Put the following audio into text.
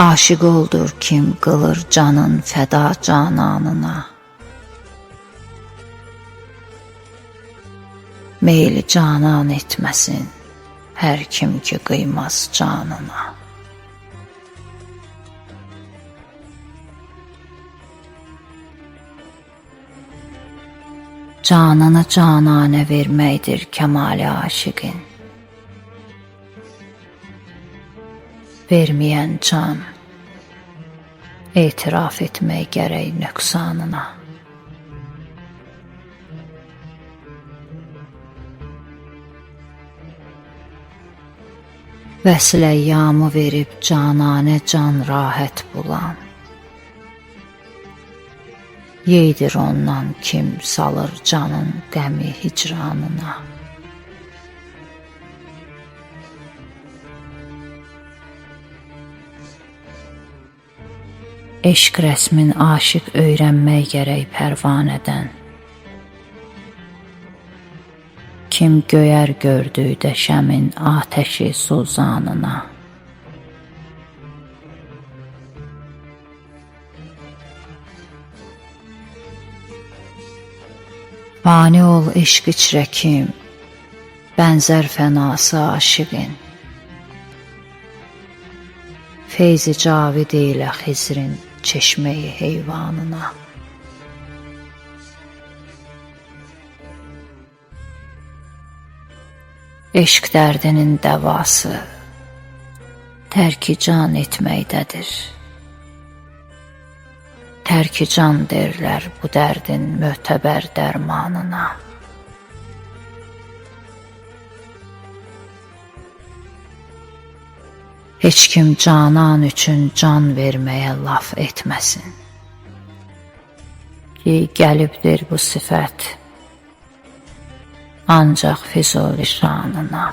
Aşık oldur kim qılır canın fəda cananına. Meyli canan etməsin hər kim ki qıymaz canına. Canını cananə verməkdir kəmali aşiqin. Verməyən can, etiraf etmək gərək nöqsanına. Vəsl əyyamı verib cananə can rahət bulan. Yeydir ondan kim salır canın qəmi hicranına. Eşq rəsmin aşiq öyrənmək gərək pərvanədən. Kim göyər gördükdə şəmin atəşi suzanına. Fani ol eşq içrə kim, bənzər fənası aşiqin. Feyzi cavid eylə Xizrin çeşməyi heyvanına. Eşq dərdinin dəvası tərki can etməkdədir. Tərki can derlər bu dərdin mötəbər dərmanına. Heç kim canan üçün can verməyə laf etməsin. Ki gəlibdir bu sifət ancaq Füzuli şanına.